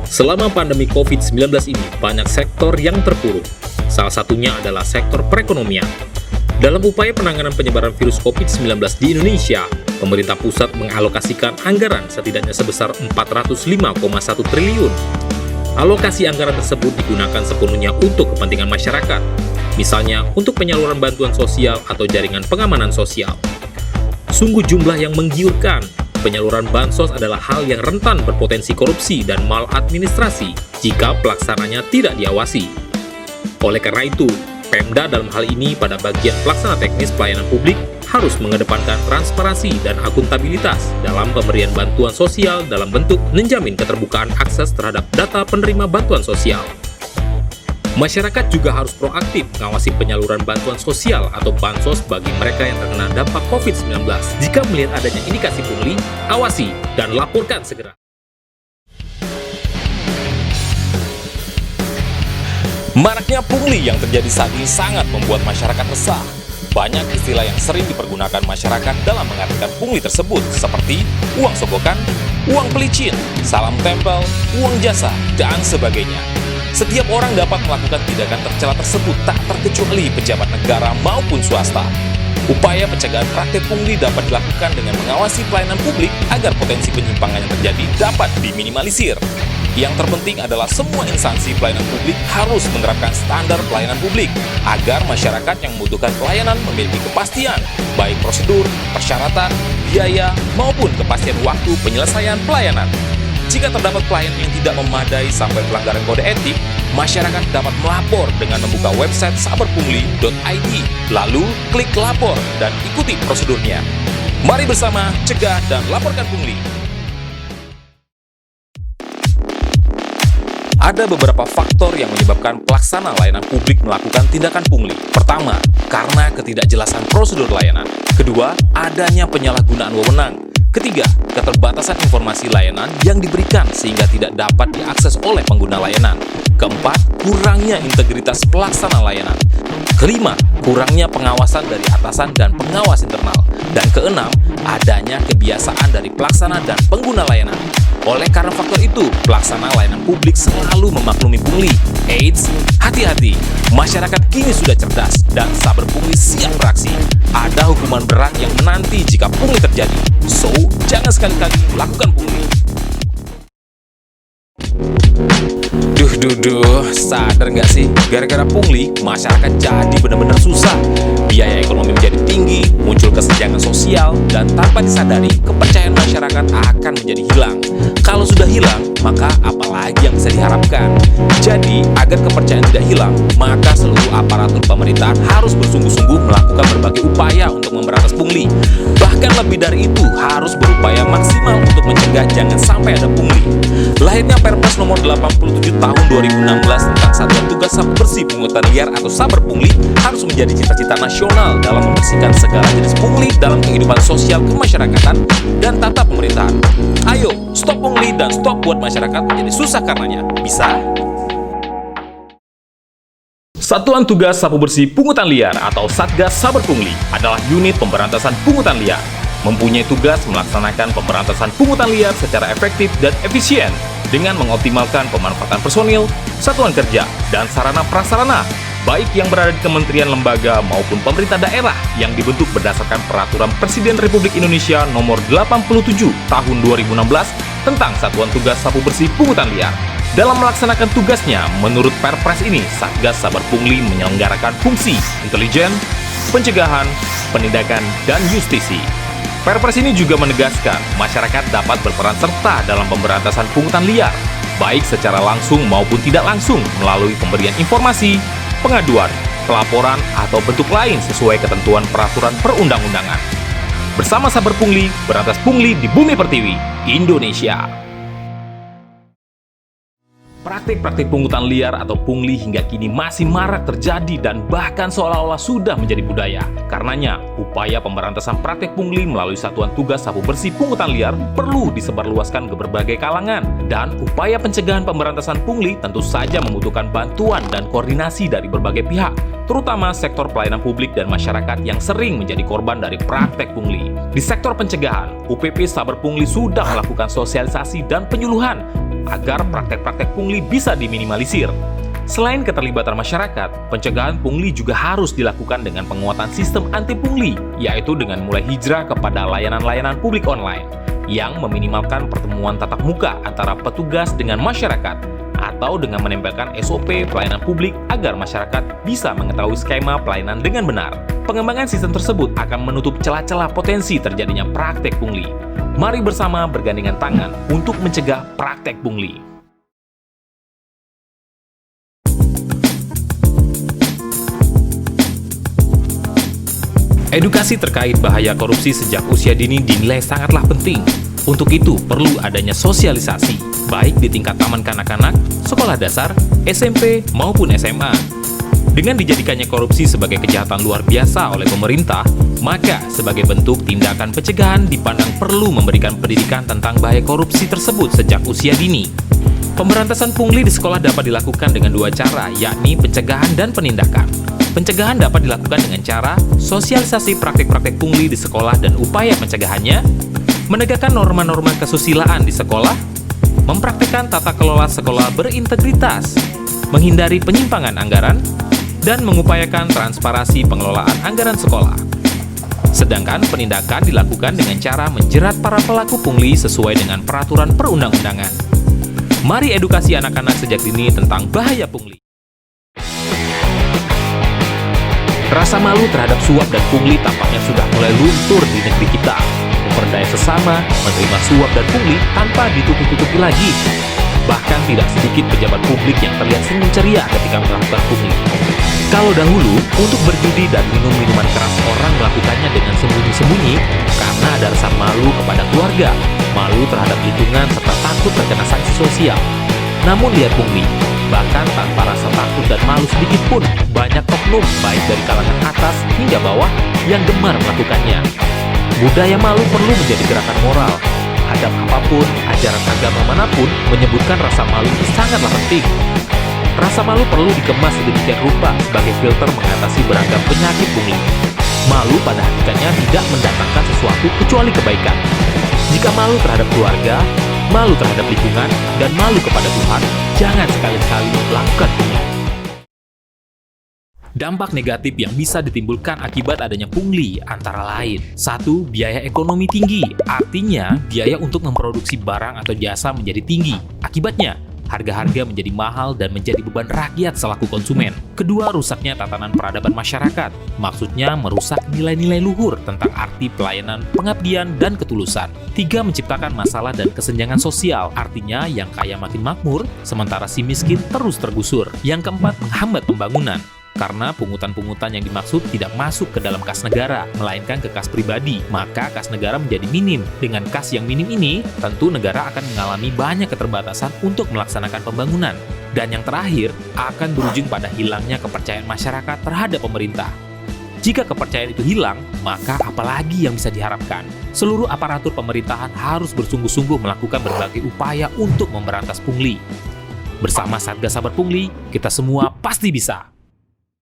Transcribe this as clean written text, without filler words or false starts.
Selama pandemi COVID-19 ini, banyak sektor yang terpuruk. Salah satunya adalah sektor perekonomian. Dalam upaya penanganan penyebaran virus COVID-19 di Indonesia, pemerintah pusat mengalokasikan anggaran setidaknya sebesar 405,1 triliun. Alokasi anggaran tersebut digunakan sepenuhnya untuk kepentingan masyarakat, misalnya untuk penyaluran bantuan sosial atau jaringan pengamanan sosial. Sungguh jumlah yang menggiurkan. Penyaluran bansos adalah hal yang rentan berpotensi korupsi dan maladministrasi jika pelaksananya tidak diawasi. Oleh karena itu, Pemda dalam hal ini pada bagian pelaksana teknis pelayanan publik harus mengedepankan transparansi dan akuntabilitas dalam pemberian bantuan sosial dalam bentuk menjamin keterbukaan akses terhadap data penerima bantuan sosial. Masyarakat juga harus proaktif mengawasi penyaluran bantuan sosial atau bansos bagi mereka yang terkena dampak COVID-19. Jika melihat adanya indikasi pungli, awasi dan laporkan segera. Maraknya pungli yang terjadi saat ini sangat membuat masyarakat resah. Banyak istilah yang sering dipergunakan masyarakat dalam mengartikan pungli tersebut, seperti uang sogokan, uang pelicin, salam tempel, uang jasa, dan sebagainya. Setiap orang dapat melakukan tindakan tercela tersebut, tak terkecuali pejabat negara maupun swasta. Upaya pencegahan praktik pungli dapat dilakukan dengan mengawasi pelayanan publik agar potensi penyimpangan yang terjadi dapat diminimalisir. Yang terpenting adalah semua instansi pelayanan publik harus menerapkan standar pelayanan publik agar masyarakat yang membutuhkan pelayanan memiliki kepastian, baik prosedur, persyaratan, biaya, maupun kepastian waktu penyelesaian pelayanan. Jika terdapat pelayanan yang tidak memadai sampai pelanggaran kode etik, masyarakat dapat melapor dengan membuka website saberpungli.id, lalu klik lapor dan ikuti prosedurnya. Mari bersama cegah dan laporkan pungli. Ada beberapa faktor yang menyebabkan pelaksana layanan publik melakukan tindakan pungli. Pertama, karena ketidakjelasan prosedur layanan. Kedua, adanya penyalahgunaan wewenang. Ketiga, keterbatasan informasi layanan yang diberikan sehingga tidak dapat diakses oleh pengguna layanan. Keempat, kurangnya integritas pelaksana layanan. Kelima, kurangnya pengawasan dari atasan dan pengawas internal. Dan keenam, adanya kebiasaan dari pelaksana dan pengguna layanan. Oleh karena faktor itu, pelaksana layanan publik selalu memaklumi pungli. Eits, hati-hati, masyarakat kini sudah cerdas dan saber pungli siap beraksi. Ada hukuman berat yang menanti jika pungli terjadi. So, jangan sekali-kali melakukan pungli. Sadar nggak sih? Gara-gara pungli, masyarakat jadi benar-benar susah. Biaya ekonomi menjadi tinggi, muncul kesenjangan sosial, dan tanpa disadari, kepercayaan masyarakat akan menjadi hilang. Kalau sudah hilang, maka apalagi yang bisa diharapkan? Jadi, agar kepercayaan tidak hilang, maka seluruh aparatur pemerintahan harus bersungguh-sungguh melakukan berbagai upaya untuk memberantas pungli. Bahkan lebih dari itu, harus berupaya maksimal untuk mencegah jangan sampai ada pungli. Lahirnya Perpres nomor 87 tahun 2016 tentang Satuan Tugas Saber Bersih Pungutan Liar atau Saber Pungli harus menjadi cita-cita nasional dalam membersihkan segala jenis pungli dalam kehidupan sosial kemasyarakatan dan tata pemerintahan. Ayo, stop pungli dan stop buat masyarakat menjadi susah karenanya. Bisa? Satuan Tugas Sabu Bersih Pungutan Liar atau Satgas Saber Pungli adalah unit pemberantasan pungutan liar. Mempunyai tugas melaksanakan pemberantasan pungutan liar secara efektif dan efisien dengan mengoptimalkan pemanfaatan personil, satuan kerja, dan sarana prasarana, baik yang berada di kementerian lembaga maupun pemerintah daerah yang dibentuk berdasarkan Peraturan Presiden Republik Indonesia Nomor 87 Tahun 2016 tentang Satuan Tugas Sabu Bersih Pungutan Liar. Dalam melaksanakan tugasnya, menurut Perpres ini, Satgas Saber Pungli menyelenggarakan fungsi intelijen, pencegahan, penindakan, dan justisi. Perpres ini juga menegaskan masyarakat dapat berperan serta dalam pemberantasan pungutan liar, baik secara langsung maupun tidak langsung melalui pemberian informasi, pengaduan, pelaporan, atau bentuk lain sesuai ketentuan peraturan perundang-undangan. Bersama Saber Pungli, berantas pungli di Bumi Pertiwi, Indonesia. Praktik-praktik pungutan liar atau pungli hingga kini masih marak terjadi dan bahkan seolah-olah sudah menjadi budaya. Karenanya, upaya pemberantasan praktik pungli melalui Satuan Tugas Sabu Bersih Pungutan Liar perlu disebarluaskan ke berbagai kalangan. Dan upaya pencegahan pemberantasan pungli tentu saja membutuhkan bantuan dan koordinasi dari berbagai pihak, terutama sektor pelayanan publik dan masyarakat yang sering menjadi korban dari praktek pungli. Di sektor pencegahan, UPP Saber Pungli sudah melakukan sosialisasi dan penyuluhan agar praktek-praktek pungli bisa diminimalisir. Selain keterlibatan masyarakat, pencegahan pungli juga harus dilakukan dengan penguatan sistem anti pungli, yaitu dengan mulai hijrah kepada layanan-layanan publik online yang meminimalkan pertemuan tatap muka antara petugas dengan masyarakat, atau dengan menempelkan SOP pelayanan publik agar masyarakat bisa mengetahui skema pelayanan dengan benar. Pengembangan sistem tersebut akan menutup celah-celah potensi terjadinya praktek pungli. Mari bersama bergandengan tangan untuk mencegah praktek pungli. Edukasi terkait bahaya korupsi sejak usia dini dinilai sangatlah penting. Untuk itu, perlu adanya sosialisasi, baik di tingkat taman kanak-kanak, sekolah dasar, SMP, maupun SMA. Dengan dijadikannya korupsi sebagai kejahatan luar biasa oleh pemerintah, maka sebagai bentuk tindakan pencegahan dipandang perlu memberikan pendidikan tentang bahaya korupsi tersebut sejak usia dini. Pemberantasan pungli di sekolah dapat dilakukan dengan dua cara, yakni pencegahan dan penindakan. Pencegahan dapat dilakukan dengan cara sosialisasi praktik-praktik pungli di sekolah dan upaya pencegahannya, menegakkan norma-norma kesusilaan di sekolah, mempraktikkan tata kelola sekolah berintegritas, menghindari penyimpangan anggaran, dan mengupayakan transparansi pengelolaan anggaran sekolah. Sedangkan penindakan dilakukan dengan cara menjerat para pelaku pungli sesuai dengan peraturan perundang-undangan. Mari edukasi anak-anak sejak dini tentang bahaya pungli. Rasa malu terhadap suap dan pungli tampaknya sudah mulai luntur di negeri kita. Memperdaya sesama, menerima suap dan pungli tanpa ditutup-tutupi lagi. Bahkan tidak sedikit pejabat publik yang terlihat senyum ceria ketika melakukan pungli. Kalau dahulu, untuk berjudi dan minum minuman keras orang melakukannya dengan sembunyi-sembunyi karena ada rasa malu kepada keluarga, malu terhadap lingkungan, serta takut terkena sanksi sosial. Namun lihat pungli, bahkan tanpa rasa takut dan malu sedikit pun, banyak oknum baik dari kalangan atas hingga bawah yang gemar melakukannya. Budaya malu perlu menjadi gerakan moral. Adab apapun, ajaran agama manapun menyebutkan rasa malu itu sangatlah penting. Rasa malu perlu dikemas sedemikian rupa sebagai filter mengatasi beragam penyakit pungli. Malu pada hakikatnya tidak mendatangkan sesuatu kecuali kebaikan. Jika malu terhadap keluarga, malu terhadap lingkungan, dan malu kepada Tuhan, jangan sekali-kali lakukan pungli. Dampak negatif yang bisa ditimbulkan akibat adanya pungli antara lain: 1. Biaya ekonomi tinggi, artinya biaya untuk memproduksi barang atau jasa menjadi tinggi. Akibatnya, harga-harga menjadi mahal dan menjadi beban rakyat selaku konsumen. Kedua, rusaknya tatanan peradaban masyarakat, maksudnya merusak nilai-nilai luhur tentang arti pelayanan, pengabdian, dan ketulusan. 3. Menciptakan masalah dan kesenjangan sosial, artinya yang kaya makin makmur, sementara si miskin terus tergusur. Yang keempat, menghambat pembangunan, karena pungutan-pungutan yang dimaksud tidak masuk ke dalam kas negara, melainkan ke kas pribadi, maka kas negara menjadi minim. Dengan kas yang minim ini, tentu negara akan mengalami banyak keterbatasan untuk melaksanakan pembangunan. Dan yang terakhir, akan berujung pada hilangnya kepercayaan masyarakat terhadap pemerintah. Jika kepercayaan itu hilang, maka apalagi yang bisa diharapkan? Seluruh aparatur pemerintahan harus bersungguh-sungguh melakukan berbagai upaya untuk memberantas pungli. Bersama Satgas Saber Pungli, kita semua pasti bisa.